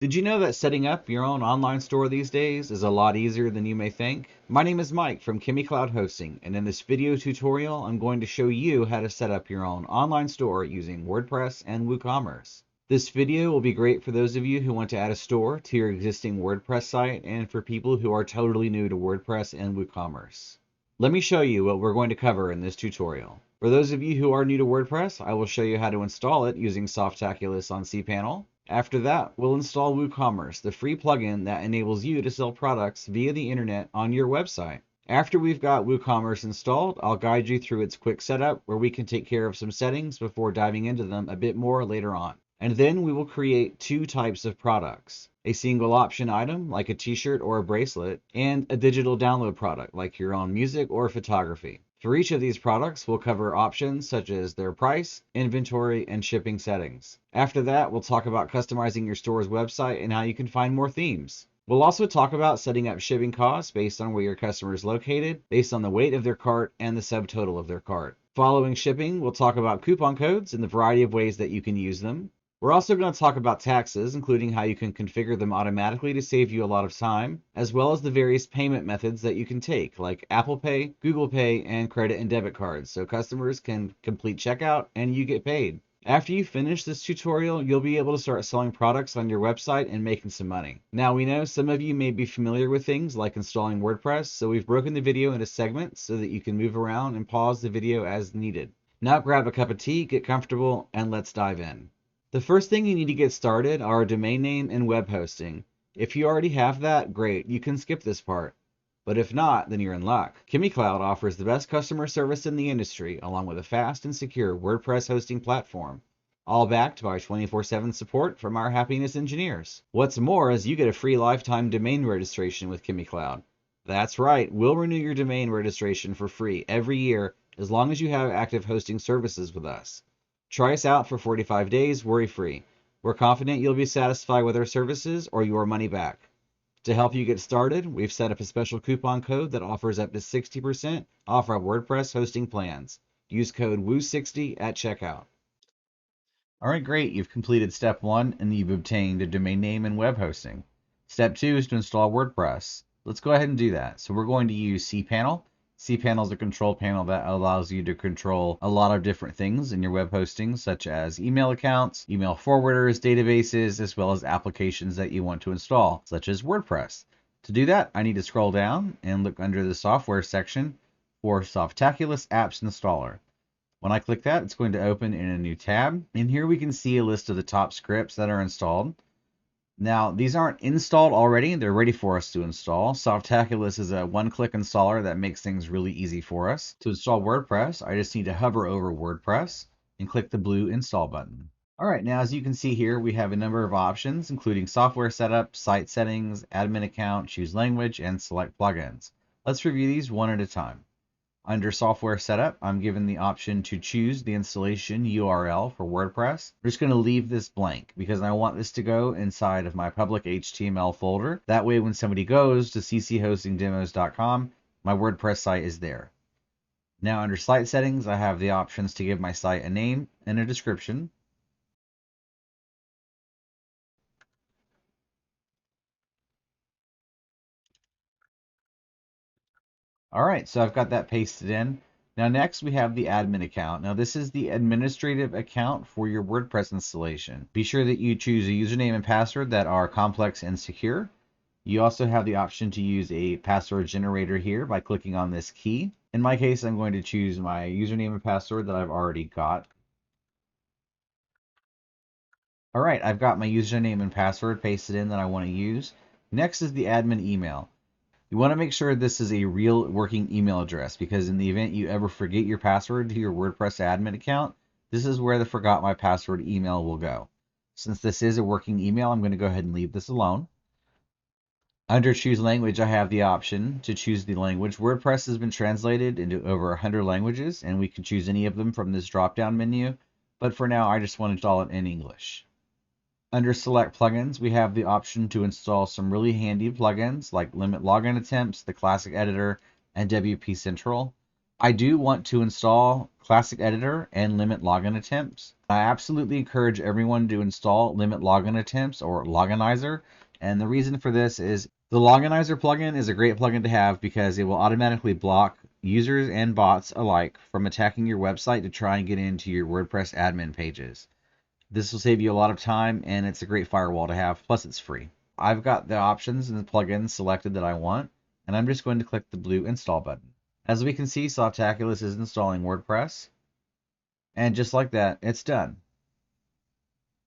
Did you know that setting up your own online store these days is a lot easier than you may think? My name is Mike from ChemiCloud Hosting, and in this video tutorial, I'm going to show you how to set up your own online store using WordPress and WooCommerce. This video will be great for those of you who want to add a store to your existing WordPress site and for people who are totally new to WordPress and WooCommerce. Let me show you what we're going to cover in this tutorial. For those of you who are new to WordPress, I will show you how to install it using Softaculous on cPanel. After that, we'll install WooCommerce, the free plugin that enables you to sell products via the internet on your website. After we've got WooCommerce installed, I'll guide you through its quick setup where we can take care of some settings before diving into them a bit more later on. And then we will create two types of products: a single option item like a t-shirt or a bracelet, and a digital download product like your own music or photography. For each of these products, we'll cover options such as their price, inventory, and shipping settings. After that, we'll talk about customizing your store's website and how you can find more themes. We'll also talk about setting up shipping costs based on where your customer is located, based on the weight of their cart and the subtotal of their cart. Following shipping, we'll talk about coupon codes and the variety of ways that you can use them. We're also going to talk about taxes, including how you can configure them automatically to save you a lot of time, as well as the various payment methods that you can take, like Apple Pay, Google Pay, and credit and debit cards, so customers can complete checkout and you get paid. After you finish this tutorial, you'll be able to start selling products on your website and making some money. Now, we know some of you may be familiar with things like installing WordPress, so we've broken the video into segments so that you can move around and pause the video as needed. Now grab a cup of tea, get comfortable, and let's dive in. The first thing you need to get started are domain name and web hosting. If you already have that, great, you can skip this part. But if not, then you're in luck. ChemiCloud offers the best customer service in the industry, along with a fast and secure WordPress hosting platform, all backed by 24/7 support from our happiness engineers. What's more is you get a free lifetime domain registration with ChemiCloud. That's right, we'll renew your domain registration for free every year as long as you have active hosting services with us. Try us out for 45 days, worry-free. We're confident you'll be satisfied with our services or your money back. To help you get started, we've set up a special coupon code that offers up to 60% off our WordPress hosting plans. Use code WOO60 at checkout. Alright, great. You've completed step 1 and you've obtained a domain name and web hosting. Step 2 is to install WordPress. Let's go ahead and do that. So we're going to use cPanel. cPanel is a control panel that allows you to control a lot of different things in your web hosting, such as email accounts, email forwarders, databases, as well as applications that you want to install, such as WordPress. To do that, I need to scroll down and look under the software section for Softaculous Apps Installer. When I click that, it's going to open in a new tab. And here we can see a list of the top scripts that are installed. Now, these aren't installed already. They're ready for us to install. Softaculous is a one-click installer that makes things really easy for us. To install WordPress, I just need to hover over WordPress and click the blue install button. All right, now as you can see here, we have a number of options, including software setup, site settings, admin account, choose language, and select plugins. Let's review these one at a time. Under software setup, I'm given the option to choose the installation URL for WordPress. I'm just going to leave this blank because I want this to go inside of my public HTML folder. That way, when somebody goes to cchostingdemos.com, my WordPress site is there. Now under site settings, I have the options to give my site a name and a description. All right, so I've got that pasted in. Now next we have the admin account. Now this is the administrative account for your WordPress installation. Be sure that you choose a username and password that are complex and secure. You also have the option to use a password generator here by clicking on this key. In my case, I'm going to choose my username and password that I've already got. All right, I've got my username and password pasted in that I want to use. Next is the admin email. You want to make sure this is a real working email address because in the event you ever forget your password to your WordPress admin account, this is where the forgot my password email will go. Since this is a working email, I'm going to go ahead and leave this alone. Under choose language, I have the option to choose the language. WordPress has been translated into over 100 languages, and we can choose any of them from this drop-down menu. But for now, I just want to install it in English. Under select plugins, we have the option to install some really handy plugins like limit login attempts, the classic editor, and WP Central. I do want to install Classic Editor and limit login attempts. I absolutely encourage everyone to install limit login attempts or Loginizer. And the reason for this is the Loginizer plugin is a great plugin to have because it will automatically block users and bots alike from attacking your website to try and get into your WordPress admin pages. This will save you a lot of time and it's a great firewall to have, plus it's free. I've got the options and the plugins selected that I want, and I'm just going to click the blue install button. As we can see, Softaculous is installing WordPress, and just like that, it's done.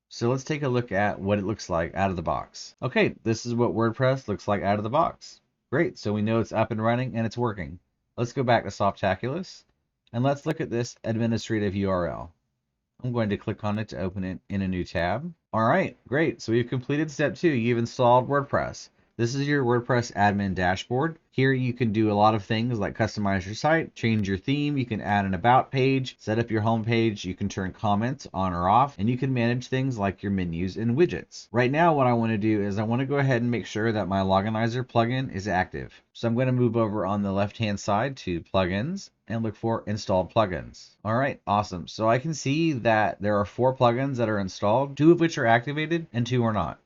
So let's take a look at what it looks like out of the box. Okay, this is what WordPress looks like out of the box. Great, so we know it's up and running and it's working. Let's go back to Softaculous, and let's look at this administrative URL. I'm going to click on it to open it in a new tab. All right, great. So we've completed step 2. You've installed WordPress. This is your WordPress admin dashboard. Here you can do a lot of things like customize your site, change your theme, you can add an about page, set up your home page, you can turn comments on or off, and you can manage things like your menus and widgets. Right now what I want to do is I want to go ahead and make sure that my Loginizer plugin is active. So I'm going to move over on the left hand side to plugins and look for installed plugins. All right, awesome. So I can see that there are 4 plugins that are installed, 2 of which are activated and 2 are not.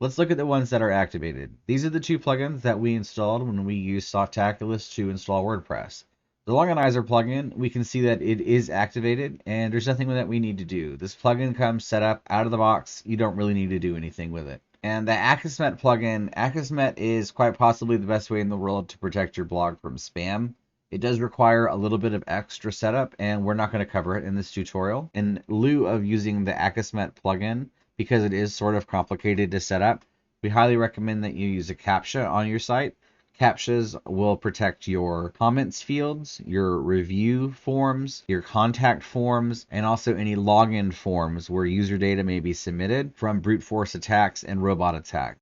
Let's look at the ones that are activated. These are the 2 plugins that we installed when we used Softaculous to install WordPress. The Loginizer plugin, we can see that it is activated and there's nothing that we need to do. This plugin comes set up out of the box. You don't really need to do anything with it. And the Akismet plugin, Akismet is quite possibly the best way in the world to protect your blog from spam. It does require a little bit of extra setup and we're not going to cover it in this tutorial. In lieu of using the Akismet plugin, because it is sort of complicated to set up, we highly recommend that you use a CAPTCHA on your site. CAPTCHAs will protect your comments fields, your review forms, your contact forms, and also any login forms where user data may be submitted from brute force attacks and robot attacks.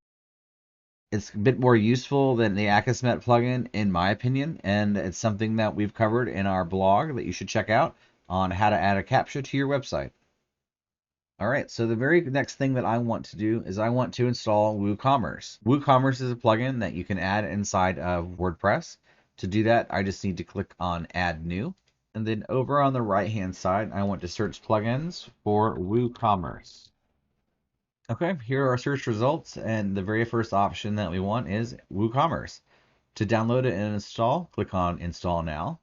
It's a bit more useful than the Akismet plugin, in my opinion, and it's something that we've covered in our blog that you should check out on how to add a CAPTCHA to your website. All right, so the very next thing that I want to do is I want to install WooCommerce. WooCommerce is a plugin that you can add inside of WordPress. To do that, I just need to click on Add New. And then over on the right-hand side, I want to search plugins for WooCommerce. Okay, here are our search results, and the very first option that we want is WooCommerce. To download it and install, click on Install Now.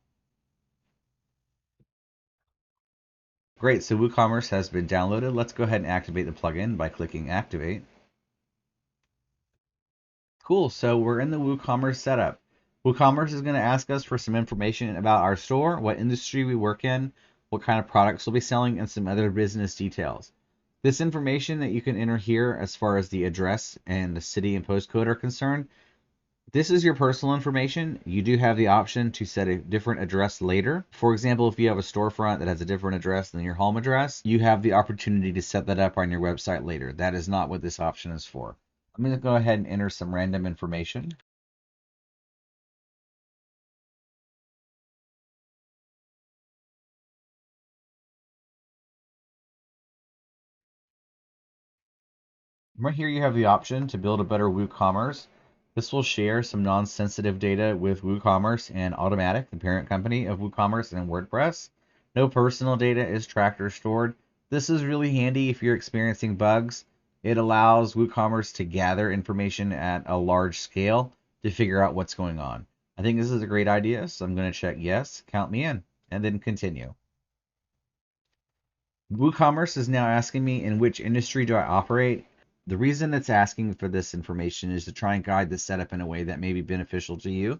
Great, so WooCommerce has been downloaded. Let's go ahead and activate the plugin by clicking Activate. Cool, so we're in the WooCommerce setup. WooCommerce is going to ask us for some information about our store, what industry we work in, what kind of products we'll be selling, and some other business details. This information that you can enter here as far as the address and the city and postcode are concerned, this is your personal information. You do have the option to set a different address later. For example, if you have a storefront that has a different address than your home address, you have the opportunity to set that up on your website later. That is not what this option is for. I'm going to go ahead and enter some random information. Right here you have the option to build a better WooCommerce. This will share some non-sensitive data with WooCommerce and Automatic, the parent company of WooCommerce and WordPress. No personal data is tracked or stored. This is really handy if you're experiencing bugs. It allows WooCommerce to gather information at a large scale to figure out what's going on. I think this is a great idea, so I'm going to check yes, count me in, and then continue. WooCommerce is now asking me in which industry do I operate. The reason it's asking for this information is to try and guide the setup in a way that may be beneficial to you.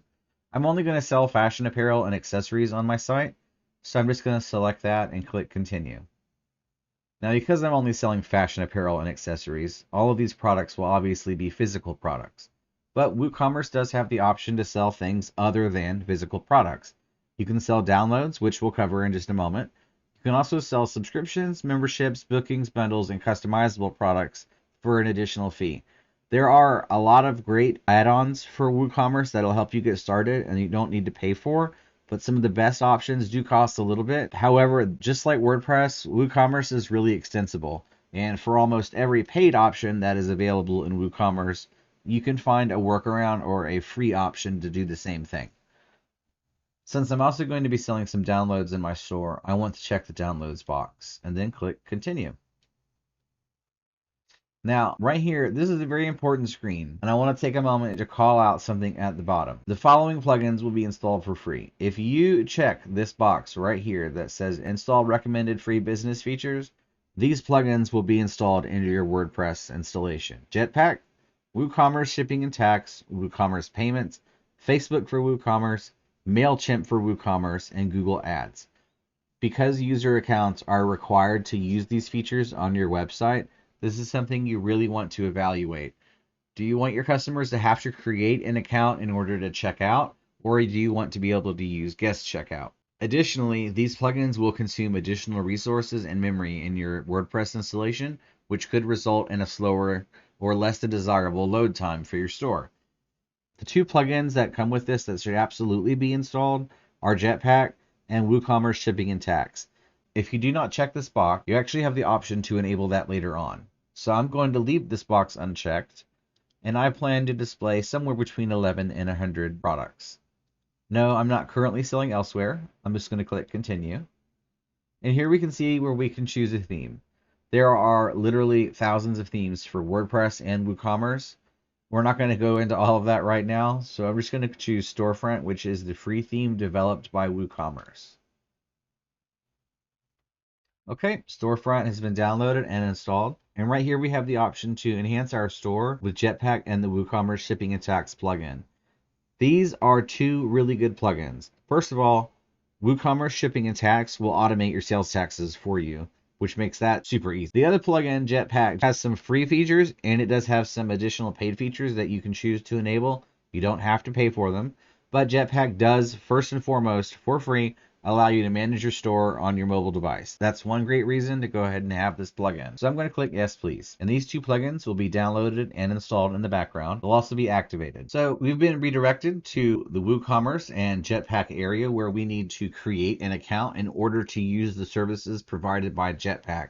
I'm only going to sell fashion apparel and accessories on my site, so I'm just going to select that and click continue. Now, because I'm only selling fashion apparel and accessories, all of these products will obviously be physical products. But WooCommerce does have the option to sell things other than physical products. You can sell downloads, which we'll cover in just a moment. You can also sell subscriptions, memberships, bookings, bundles, and customizable products for an additional fee. There are a lot of great add-ons for WooCommerce that'll help you get started and you don't need to pay for, but some of the best options do cost a little bit. However, just like WordPress, WooCommerce is really extensible. And for almost every paid option that is available in WooCommerce, you can find a workaround or a free option to do the same thing. Since I'm also going to be selling some downloads in my store, I want to check the downloads box and then click continue. Now, right here, this is a very important screen, and I want to take a moment to call out something at the bottom. The following plugins will be installed for free. If you check this box right here that says install recommended free business features, these plugins will be installed into your WordPress installation. Jetpack, WooCommerce Shipping and Tax, WooCommerce Payments, Facebook for WooCommerce, MailChimp for WooCommerce, and Google Ads. Because user accounts are required to use these features on your website, this is something you really want to evaluate. Do you want your customers to have to create an account in order to check out, or do you want to be able to use guest checkout? Additionally, these plugins will consume additional resources and memory in your WordPress installation, which could result in a slower or less than desirable load time for your store. The two plugins that come with this that should absolutely be installed are Jetpack and WooCommerce Shipping and Tax. If you do not check this box, you actually have the option to enable that later on. So I'm going to leave this box unchecked, and I plan to display somewhere between 11 and 100 products. No, I'm not currently selling elsewhere. I'm just going to click continue. And here we can see where we can choose a theme. There are literally thousands of themes for WordPress and WooCommerce. We're not going to go into all of that right now, so I'm just going to choose Storefront, which is the free theme developed by WooCommerce. Okay, Storefront has been downloaded and installed. And right here we have the option to enhance our store with Jetpack and the WooCommerce Shipping and Tax plugin. These are two really good plugins. First of all, WooCommerce Shipping and Tax will automate your sales taxes for you, which makes that super easy. The other plugin, Jetpack, has some free features, and it does have some additional paid features that you can choose to enable. You don't have to pay for them, but Jetpack does, first and foremost, for free, allow you to manage your store on your mobile device. That's one great reason to go ahead and have this plugin. So I'm going to click yes, please. And these two plugins will be downloaded and installed in the background. They'll also be activated. So we've been redirected to the WooCommerce and Jetpack area where we need to create an account in order to use the services provided by Jetpack.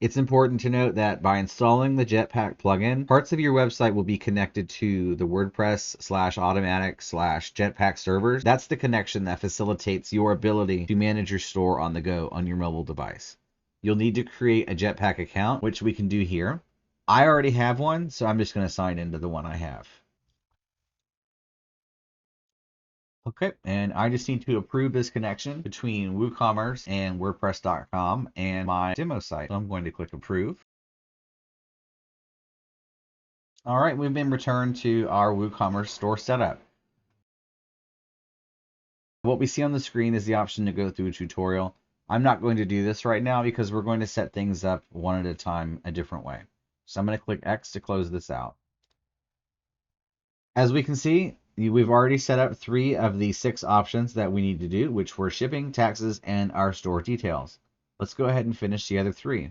It's important to note that by installing the Jetpack plugin, parts of your website will be connected to the WordPress/automatic/Jetpack servers. That's the connection that facilitates your ability to manage your store on the go on your mobile device. You'll need to create a Jetpack account, which we can do here. I already have one, so I'm just going to sign into the one I have. Okay, and I just need to approve this connection between WooCommerce and WordPress.com and my demo site. So I'm going to click approve. All right, we've been returned to our WooCommerce store setup. What we see on the screen is the option to go through a tutorial. I'm not going to do this right now because we're going to set things up one at a time a different way. So I'm going to click X to close this out. As we can see, we've already set up 3 of the 6 options that we need to do, which were shipping, taxes, and our store details. Let's go ahead and finish the other 3.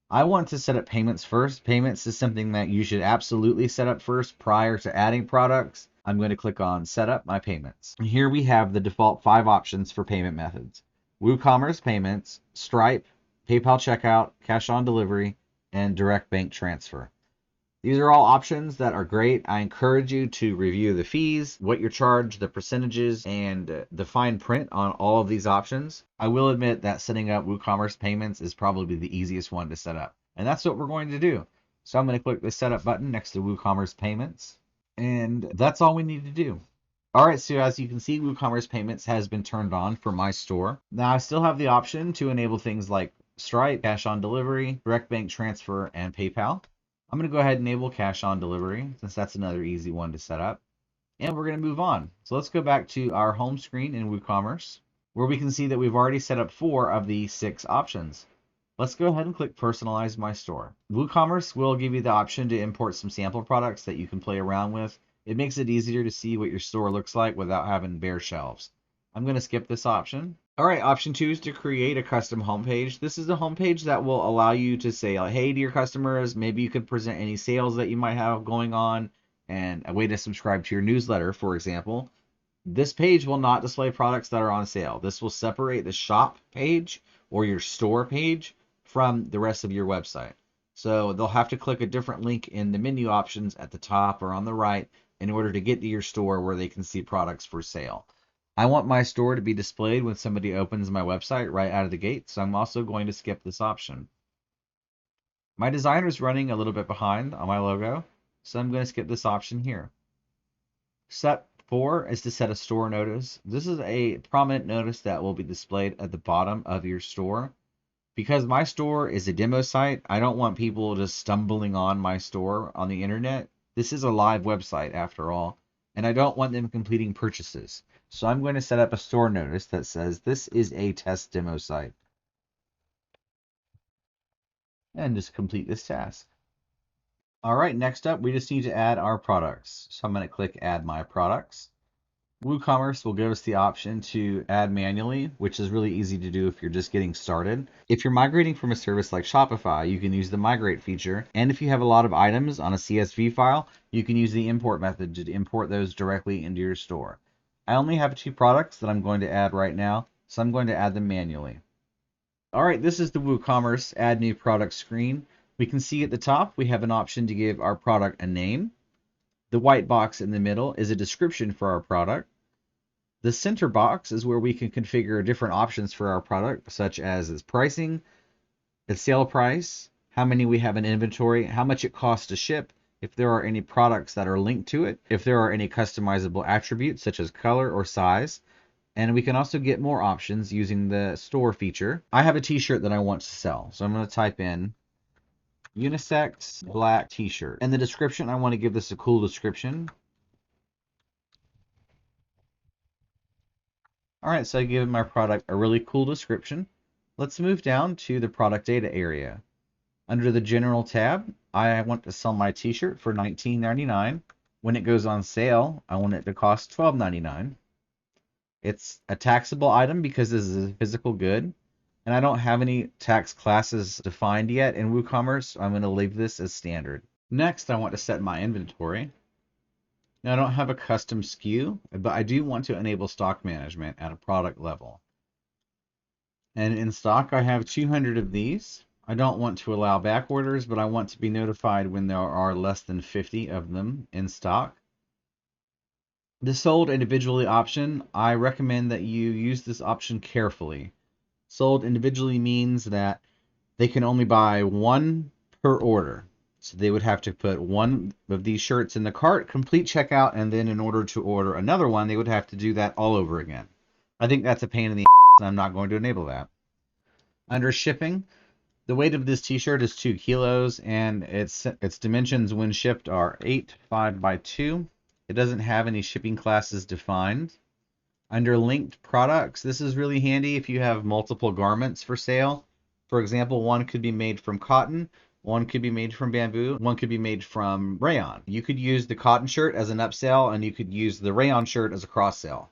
I want to set up payments first. Payments is something that you should absolutely set up first prior to adding products. I'm going to click on Set Up My Payments. And here we have the default 5 options for payment methods: WooCommerce Payments, Stripe, PayPal Checkout, Cash on Delivery, and Direct Bank Transfer. These are all options that are great. I encourage you to review the fees, what you're charged, the percentages, and the fine print on all of these options. I will admit that setting up WooCommerce Payments is probably the easiest one to set up. And that's what we're going to do. So I'm going to click the Setup button next to WooCommerce Payments. And that's all we need to do. All right, so as you can see, WooCommerce Payments has been turned on for my store. Now I still have the option to enable things like Stripe, Cash on Delivery, Direct Bank Transfer, and PayPal. I'm going to go ahead and enable Cash on Delivery since that's another easy one to set up. And we're going to move on. So let's go back to our home screen in WooCommerce where we can see that we've already set up 4 of the 6 options. Let's go ahead and click Personalize My Store. WooCommerce will give you the option to import some sample products that you can play around with. It makes it easier to see what your store looks like without having bare shelves. I'm going to skip this option. All right, option 2 is to create a custom homepage. This is a homepage that will allow you to say, like, hey, to your customers, maybe you could present any sales that you might have going on and a way to subscribe to your newsletter, for example. This page will not display products that are on sale. This will separate the shop page or your store page from the rest of your website. So they'll have to click a different link in the menu options at the top or on the right in order to get to your store where they can see products for sale. I want my store to be displayed when somebody opens my website right out of the gate, so I'm also going to skip this option. My designer is running a little bit behind on my logo, so I'm going to skip this option here. Step 4 is to set a store notice. This is a prominent notice that will be displayed at the bottom of your store. Because my store is a demo site, I don't want people just stumbling on my store on the internet. This is a live website after all, and I don't want them completing purchases. So I'm going to set up a store notice that says this is a test demo site. And just complete this task. All right, next up, we just need to add our products. So I'm going to click Add My Products. WooCommerce will give us the option to add manually, which is really easy to do if you're just getting started. If you're migrating from a service like Shopify, you can use the migrate feature. And if you have a lot of items on a CSV file, you can use the import method to import those directly into your store. I only have 2 products that I'm going to add right now, so I'm going to add them manually. All right, this is the WooCommerce Add New Product screen. We can see at the top, we have an option to give our product a name. The white box in the middle is a description for our product. The center box is where we can configure different options for our product, such as its pricing, its sale price, how many we have in inventory, how much it costs to ship, if there are any products that are linked to it, if there are any customizable attributes such as color or size, and we can also get more options using the store feature. I have a t-shirt that I want to sell, so I'm going to type in unisex black t-shirt. And the description, I want to give this a cool description. All right, so I give my product a really cool description. Let's move down to the product data area. Under the general tab, I want to sell my t-shirt for $19.99. When it goes on sale, I want it to cost $12.99. It's a taxable item because this is a physical good. And I don't have any tax classes defined yet in WooCommerce. I'm going to leave this as standard. Next, I want to set my inventory. Now, I don't have a custom SKU, but I do want to enable stock management at a product level. And in stock, I have 200 of these. I don't want to allow back orders, but I want to be notified when there are less than 50 of them in stock. The sold individually option, I recommend that you use this option carefully. Sold individually means that they can only buy 1 per order. So they would have to put 1 of these shirts in the cart, complete checkout, and then in order to order another one, they would have to do that all over again. I think that's a pain in the ass, and I'm not going to enable that. Under shipping, the weight of this t-shirt is 2 kilos, and its dimensions when shipped are 8, 5 by 2. It doesn't have any shipping classes defined. Under linked products, this is really handy if you have multiple garments for sale. For example, one could be made from cotton, one could be made from bamboo, one could be made from rayon. You could use the cotton shirt as an upsell, and you could use the rayon shirt as a cross-sell.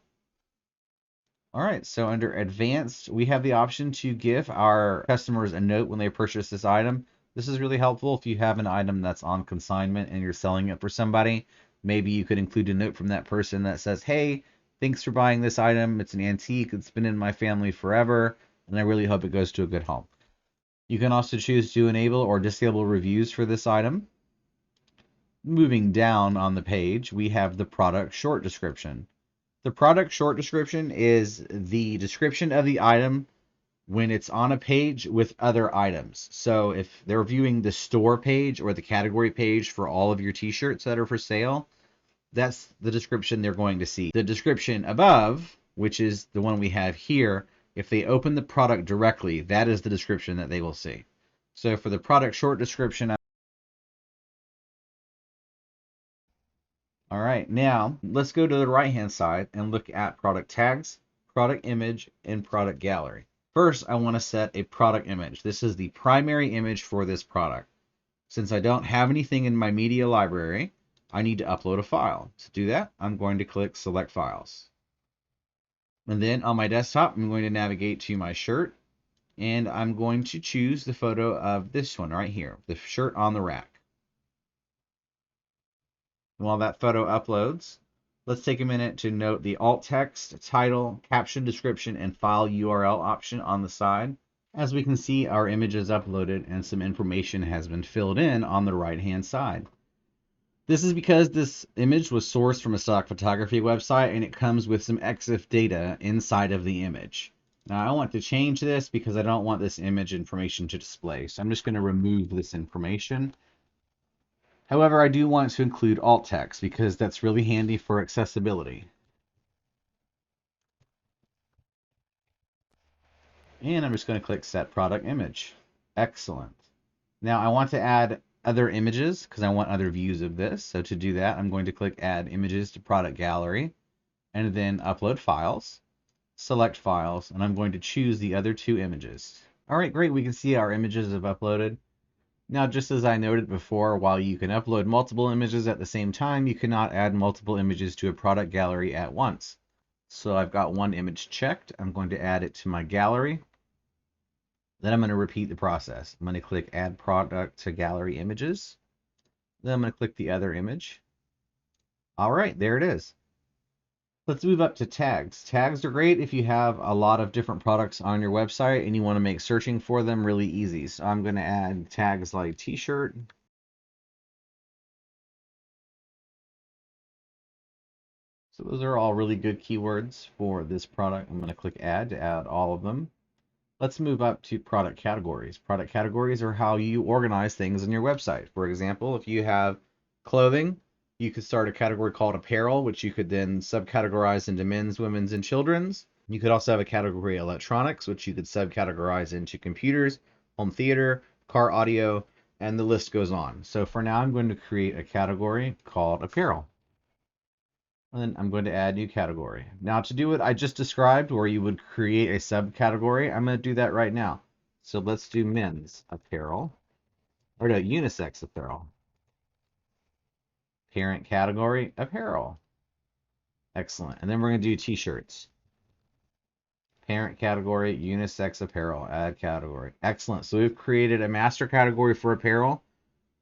All right, so under advanced, we have the option to give our customers a note when they purchase this item. This is really helpful if you have an item that's on consignment and you're selling it for somebody. Maybe you could include a note from that person that says, hey, thanks for buying this item. It's an antique. It's been in my family forever, and I really hope it goes to a good home. You can also choose to enable or disable reviews for this item. Moving down on the page, we have the product short description. The product short description is the description of the item when it's on a page with other items. So if they're viewing the store page or the category page for all of your t-shirts that are for sale, that's the description they're going to see. The description above, which is the one we have here, if they open the product directly, that is the description that they will see. So for the product short description, all right, now let's go to the right-hand side and look at product tags, product image, and product gallery. First, I want to set a product image. This is the primary image for this product. Since I don't have anything in my media library, I need to upload a file. To do that, I'm going to click Select Files. And then on my desktop, I'm going to navigate to my shirt, and I'm going to choose the photo of this one right here, the shirt on the rack. And while that photo uploads, let's take a minute to note the alt text, title, caption, description, and file URL option on the side. As we can see, our image is uploaded and some information has been filled in on the right-hand side. This is because this image was sourced from a stock photography website and it comes with some EXIF data inside of the image. Now I want to change this because I don't want this image information to display. So I'm just going to remove this information. However, I do want to include alt text because that's really handy for accessibility. And I'm just going to click Set Product Image. Excellent. Now I want to add other images because I want other views of this. So to do that, I'm going to click Add Images to Product Gallery and then Upload Files, select Files, and I'm going to choose the other two images. All right, great. We can see our images have uploaded. Now, just as I noted before, while you can upload multiple images at the same time, you cannot add multiple images to a product gallery at once. So I've got one image checked. I'm going to add it to my gallery. Then I'm going to repeat the process. I'm going to click Add Product to Gallery Images. Then I'm going to click the other image. All right, there it is. Let's move up to tags. Tags are great if you have a lot of different products on your website and you want to make searching for them really easy. So I'm going to add tags like t-shirt. So those are all really good keywords for this product. I'm going to click add to add all of them. Let's move up to product categories. Product categories are how you organize things on your website. For example, if you have clothing, you could start a category called apparel, which you could then subcategorize into men's, women's, and children's. You could also have a category electronics, which you could subcategorize into computers, home theater, car audio, and the list goes on. So for now, I'm going to create a category called apparel. And then I'm going to add new category. Now to do what I just described, where you would create a subcategory, I'm going to do that right now. So let's do men's apparel, or no, unisex apparel. Parent category, apparel. Excellent. And then we're going to do t-shirts. Parent category, unisex apparel, add category. Excellent. So we've created a master category for apparel,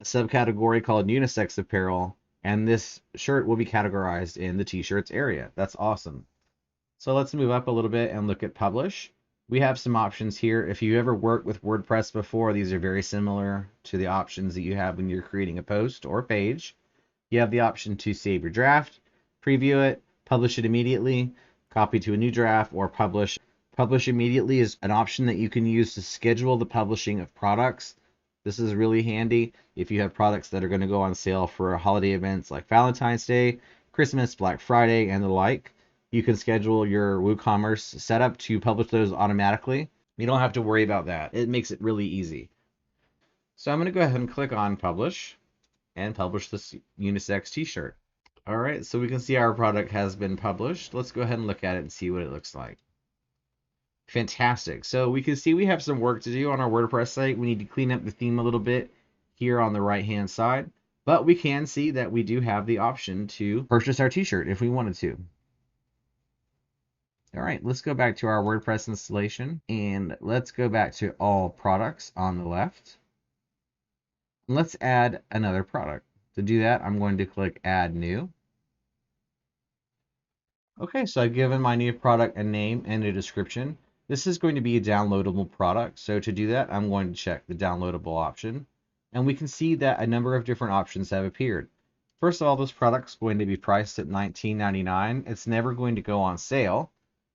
a subcategory called unisex apparel, and this shirt will be categorized in the t-shirts area. That's awesome. So let's move up a little bit and look at publish. We have some options here. If you ever worked with WordPress before, these are very similar to the options that you have when you're creating a post or page. You have the option to save your draft, preview it, publish it immediately, copy to a new draft, or publish. Publish immediately is an option that you can use to schedule the publishing of products. This is really handy if you have products that are going to go on sale for holiday events like Valentine's Day, Christmas, Black Friday, and the like. You can schedule your WooCommerce setup to publish those automatically. You don't have to worry about that. It makes it really easy. So I'm going to go ahead and click on Publish and publish this unisex t-shirt. All right, so we can see our product has been published. Let's go ahead and look at it and see what it looks like. Fantastic. So we can see we have some work to do on our WordPress site. We need to clean up the theme a little bit here on the right-hand side, but we can see that we do have the option to purchase our t-shirt if we wanted to. All right, let's go back to our WordPress installation and let's go back to all products on the left. Let's add another product. To do that, I'm going to click Add New. Okay, so I've given my new product a name and a description. This is going to be a downloadable product. So to do that, I'm going to check the downloadable option. And we can see that a number of different options have appeared. First of all, this product is going to be priced at $19.99. It's never going to go on sale.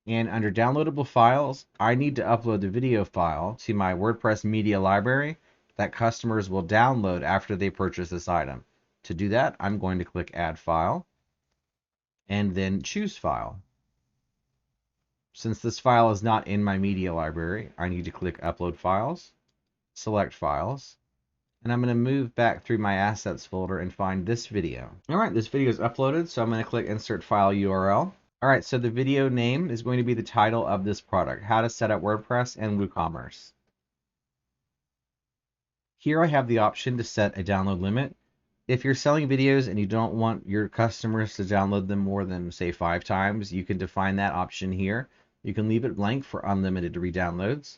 And under downloadable files, I need to upload the video file to my WordPress media library that customers will download after they purchase this item. To do that, I'm going to click Add File and then choose File. Since this file is not in my media library, I need to click Upload Files, select Files, and I'm going to move back through my Assets folder and find this video. All right, this video is uploaded, so I'm going to click Insert File URL. All right, so the video name is going to be the title of this product, How to Set Up WordPress and WooCommerce. Here I have the option to set a download limit. If you're selling videos and you don't want your customers to download them more than, say, 5 times, you can define that option here. You can leave it blank for unlimited re-downloads.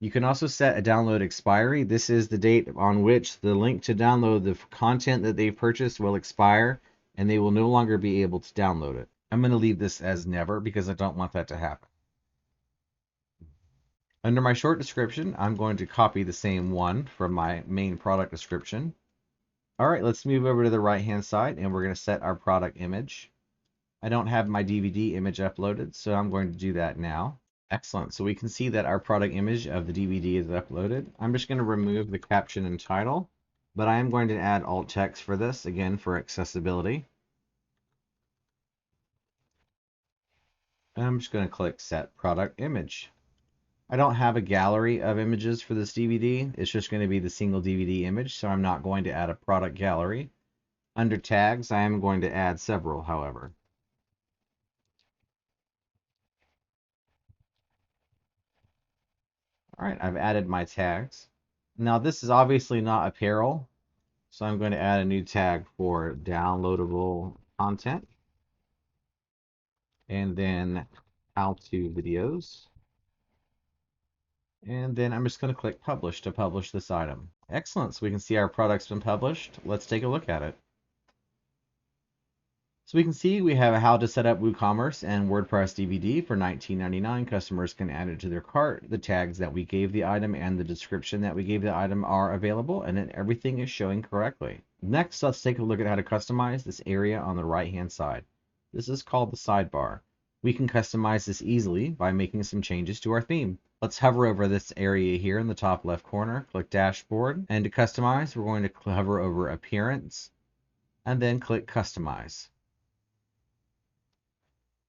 You can also set a download expiry. This is the date on which the link to download the content that they've purchased will expire, and they will no longer be able to download it. I'm going to leave this as never because I don't want that to happen. Under my short description, I'm going to copy the same one from my main product description. All right, let's move over to the right-hand side and we're going to set our product image. I don't have my DVD image uploaded, so I'm going to do that now. Excellent. So we can see that our product image of the DVD is uploaded. I'm just going to remove the caption and title, but I am going to add alt text for this, again, for accessibility. And I'm just going to click Set Product Image. I don't have a gallery of images for this DVD. It's just going to be the single DVD image, so I'm not going to add a product gallery. Under tags, I am going to add several, however. All right, I've added my tags. Now this is obviously not apparel, so I'm going to add a new tag for downloadable content. And then how-to videos. And then I'm just going to click publish to publish this item. Excellent, so we can see our product's been published. Let's take a look at it. So we can see we have how to set up WooCommerce and WordPress DVD for $19.99. Customers can add it to their cart. The tags that we gave the item and the description that we gave the item are available, and then everything is showing correctly. Next, let's take a look at how to customize this area on the right-hand side. This is called the sidebar. We can customize this easily by making some changes to our theme. Let's hover over this area here in the top left corner, click Dashboard, and to customize, we're going to hover over Appearance, and then click Customize.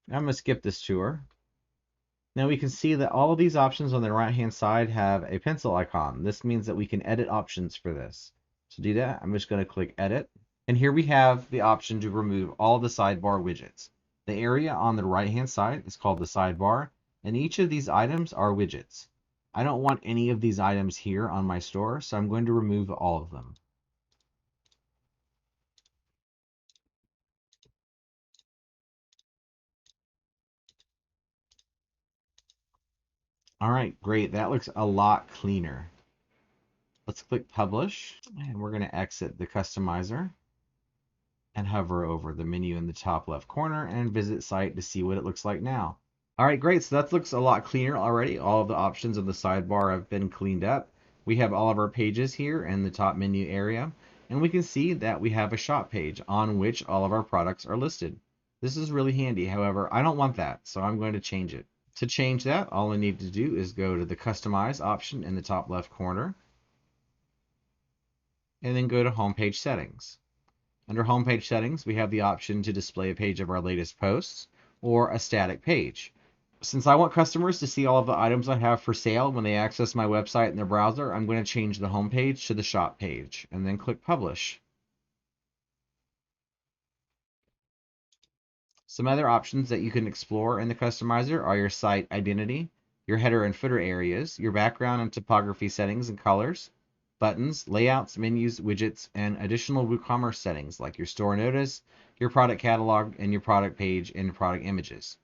I'm going to skip this tour. Now we can see that all of these options on the right hand side have a pencil icon. This means that we can edit options for this. To do that, I'm just going to click Edit. And here we have the option to remove all the sidebar widgets. The area on the right hand side is called the sidebar, and each of these items are widgets. I don't want any of these items here on my store, so I'm going to remove all of them. All right, great. That looks a lot cleaner. Let's click Publish, and we're going to exit the customizer and hover over the menu in the top left corner and visit site to see what it looks like now. All right, great. So that looks a lot cleaner already. All of the options on the sidebar have been cleaned up. We have all of our pages here in the top menu area, and we can see that we have a shop page on which all of our products are listed. This is really handy. However, I don't want that, so I'm going to change it. To change that, all I need to do is go to the Customize option in the top left corner, and then go to Homepage Settings. Under Homepage Settings, we have the option to display a page of our latest posts or a static page. Since I want customers to see all of the items I have for sale when they access my website in their browser, I'm going to change the home page to the shop page and then click Publish. Some other options that you can explore in the customizer are your site identity, your header and footer areas, your background and typography settings and colors, buttons, layouts, menus, widgets, and additional WooCommerce settings like your store notice, your product catalog, and your product page and product images.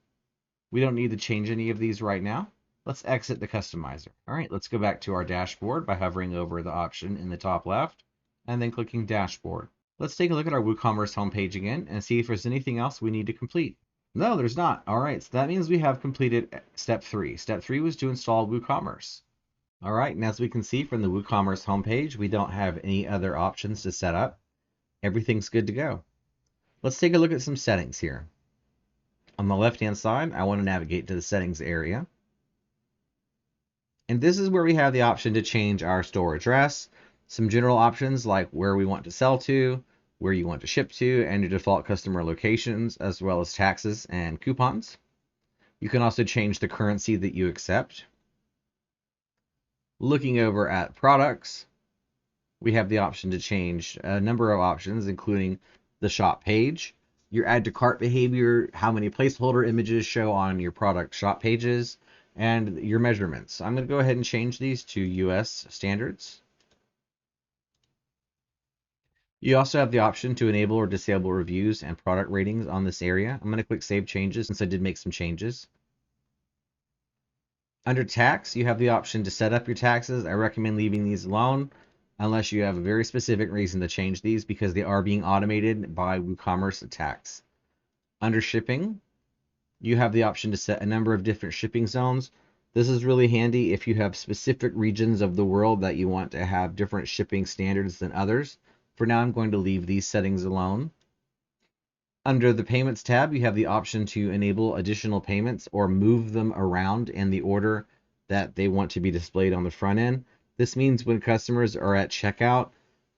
We don't need to change any of these right now. Let's exit the customizer. All right, let's go back to our dashboard by hovering over the option in the top left and then clicking Dashboard. Let's take a look at our WooCommerce homepage again and see if there's anything else we need to complete. No, there's not. All right, so that means we have completed step 3. Step 3 was to install WooCommerce. All right, and as we can see from the WooCommerce homepage, we don't have any other options to set up. Everything's good to go. Let's take a look at some settings here. On the left-hand side, I want to navigate to the settings area. And this is where we have the option to change our store address, some general options like where we want to sell to, where you want to ship to, and your default customer locations, as well as taxes and coupons. You can also change the currency that you accept. Looking over at products, we have the option to change a number of options, including the shop page, your add to cart behavior, how many placeholder images show on your product shop pages, and your measurements. I'm going to go ahead and change these to US standards. You also have the option to enable or disable reviews and product ratings on this area. I'm going to click Save Changes since I did make some changes. Under tax, you have the option to set up your taxes. I recommend leaving these alone unless you have a very specific reason to change these because they are being automated by WooCommerce tax. Under shipping, you have the option to set a number of different shipping zones. This is really handy if you have specific regions of the world that you want to have different shipping standards than others. For now, I'm going to leave these settings alone. Under the Payments tab, you have the option to enable additional payments or move them around in the order that they want to be displayed on the front end. This means when customers are at checkout,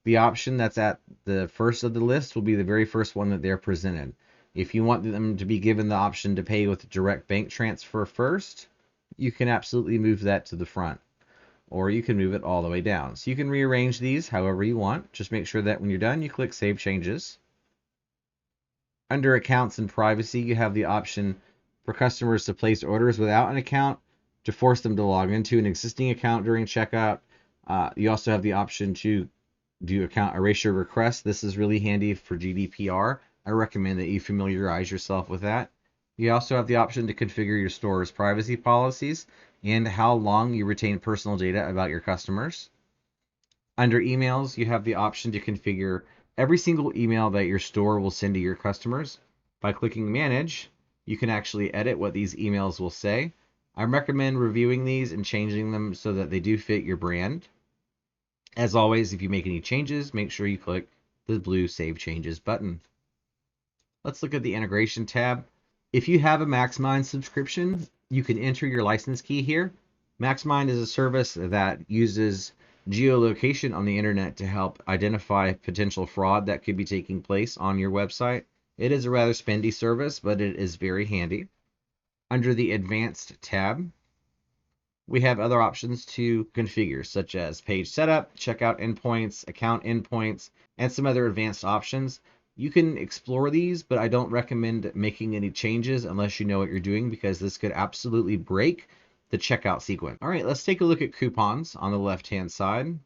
the option that's at the first of the list will be the very first one that they're presented. If you want them to be given the option to pay with direct bank transfer first, you can absolutely move that to the front, or you can move it all the way down. So you can rearrange these however you want. Just make sure that when you're done, you click Save Changes. Under Accounts and Privacy, you have the option for customers to place orders without an account, to force them to log into an existing account during checkout. You also have the option to do account erasure requests. This is really handy for GDPR. I recommend that you familiarize yourself with that. You also have the option to configure your store's privacy policies and how long you retain personal data about your customers. Under Emails, you have the option to configure every single email that your store will send to your customers. By clicking Manage, you can actually edit what these emails will say. I recommend reviewing these and changing them so that they do fit your brand. As always, if you make any changes, make sure you click the blue Save Changes button. Let's look at the Integration tab. If you have a MaxMind subscription, you can enter your license key here. MaxMind is a service that uses geolocation on the internet to help identify potential fraud that could be taking place on your website. It is a rather spendy service, but it is very handy. Under the Advanced tab, we have other options to configure, such as page setup, checkout endpoints, account endpoints, and some other advanced options. You can explore these, but I don't recommend making any changes unless you know what you're doing, because this could absolutely break the checkout sequence. All right, let's take a look at coupons on the left-hand side.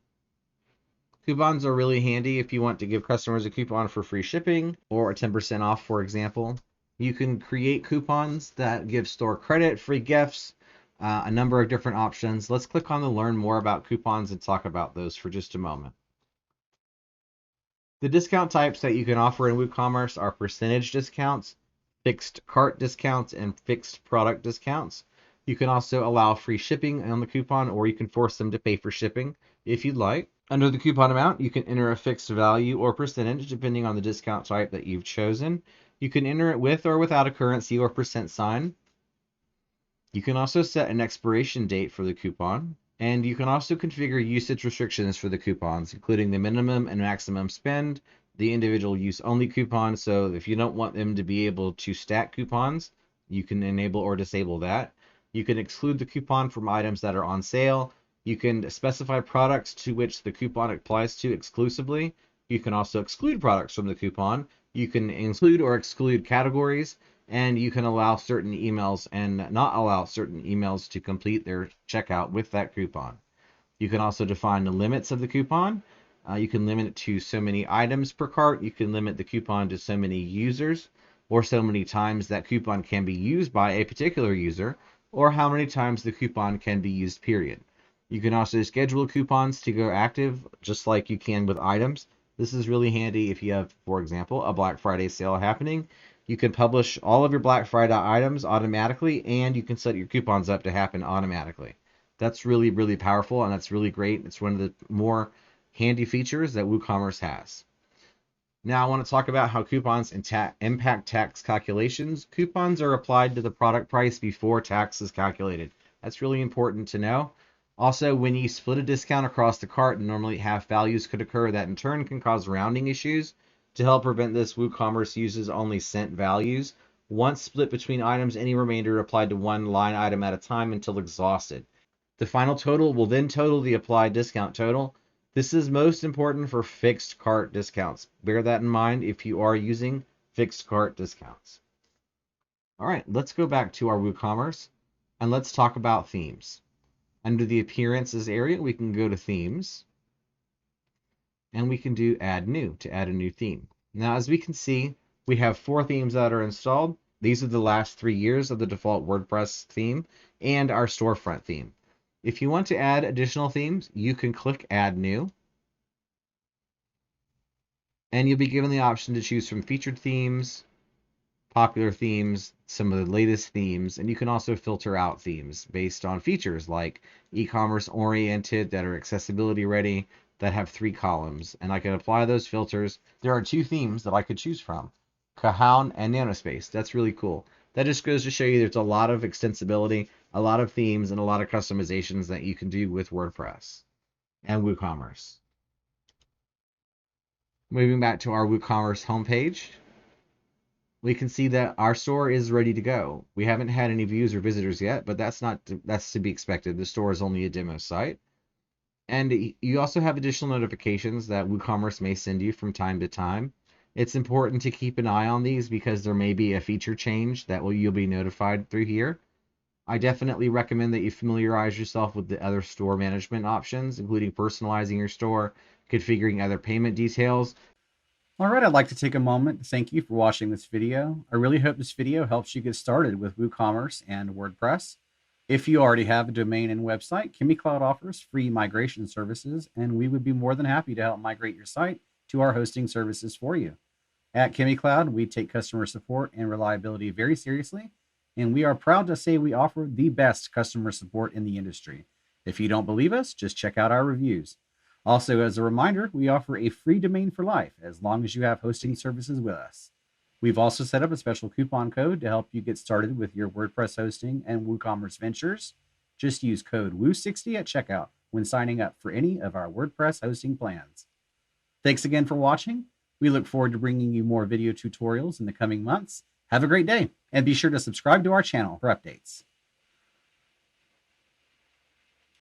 Coupons are really handy if you want to give customers a coupon for free shipping or a 10% off, for example. You can create coupons that give store credit, free gifts, a number of different options. Let's click on the Learn More About Coupons and talk about those for just a moment. The discount types that you can offer in WooCommerce are percentage discounts, fixed cart discounts, and fixed product discounts. You can also allow free shipping on the coupon, or you can force them to pay for shipping if you'd like. Under the coupon amount, you can enter a fixed value or percentage depending on the discount type that you've chosen. You can enter it with or without a currency or percent sign. You can also set an expiration date for the coupon. And you can also configure usage restrictions for the coupons, including the minimum and maximum spend, the individual use only coupon. So if you don't want them to be able to stack coupons, you can enable or disable that. You can exclude the coupon from items that are on sale. You can specify products to which the coupon applies to exclusively. You can also exclude products from the coupon. You can include or exclude categories. And you can allow certain emails and not allow certain emails to complete their checkout with that coupon. You can also define the limits of the coupon. You can limit it to so many items per cart. You can limit the coupon to so many users, or so many times that coupon can be used by a particular user, or how many times the coupon can be used, period. You can also schedule coupons to go active, just like you can with items. This is really handy if you have, for example, a Black Friday sale happening. You can publish all of your Black Friday items automatically, and you can set your coupons up to happen automatically. That's really, really powerful, and that's really great. It's one of the more handy features that WooCommerce has. Now I want to talk about how coupons impact tax calculations. Coupons are applied to the product price before tax is calculated. That's really important to know. Also, when you split a discount across the cart, normally half values could occur that in turn can cause rounding issues. To help prevent this, WooCommerce uses only cent values. Once split between items, any remainder applied to one line item at a time until exhausted. The final total will then total the applied discount total. This is most important for fixed cart discounts. Bear that in mind if you are using fixed cart discounts. All right, let's go back to our WooCommerce and let's talk about themes. Under the Appearances area, we can go to Themes. And we can do Add New to add a new theme. Now, as we can see, we have 4 themes that are installed. These are the last 3 years of the default WordPress theme and our storefront theme. If you want to add additional themes, you can click Add New. And you'll be given the option to choose from featured themes, popular themes, some of the latest themes, and you can also filter out themes based on features like e-commerce oriented that are accessibility ready, that have 3 columns, and I can apply those filters. There are 2 themes that I could choose from, Kahoot and Nanospace. That's really cool. That just goes to show you there's a lot of extensibility, a lot of themes, and a lot of customizations that you can do with WordPress and WooCommerce. Moving back to our WooCommerce homepage, we can see that our store is ready to go. We haven't had any views or visitors yet, but that's to be expected. The store is only a demo site. And you also have additional notifications that WooCommerce may send you from time to time. It's important to keep an eye on these because there may be a feature change that you'll be notified through here. I definitely recommend that you familiarize yourself with the other store management options, including personalizing your store, configuring other payment details. All right, I'd like to take a moment to thank you for watching this video. I really hope this video helps you get started with WooCommerce and WordPress. If you already have a domain and website, ChemiCloud offers free migration services, and we would be more than happy to help migrate your site to our hosting services for you. At ChemiCloud, we take customer support and reliability very seriously, and we are proud to say we offer the best customer support in the industry. If you don't believe us, just check out our reviews. Also, as a reminder, we offer a free domain for life as long as you have hosting services with us. We've also set up a special coupon code to help you get started with your WordPress hosting and WooCommerce ventures. Just use code WOO60 at checkout when signing up for any of our WordPress hosting plans. Thanks again for watching. We look forward to bringing you more video tutorials in the coming months. Have a great day, and be sure to subscribe to our channel for updates.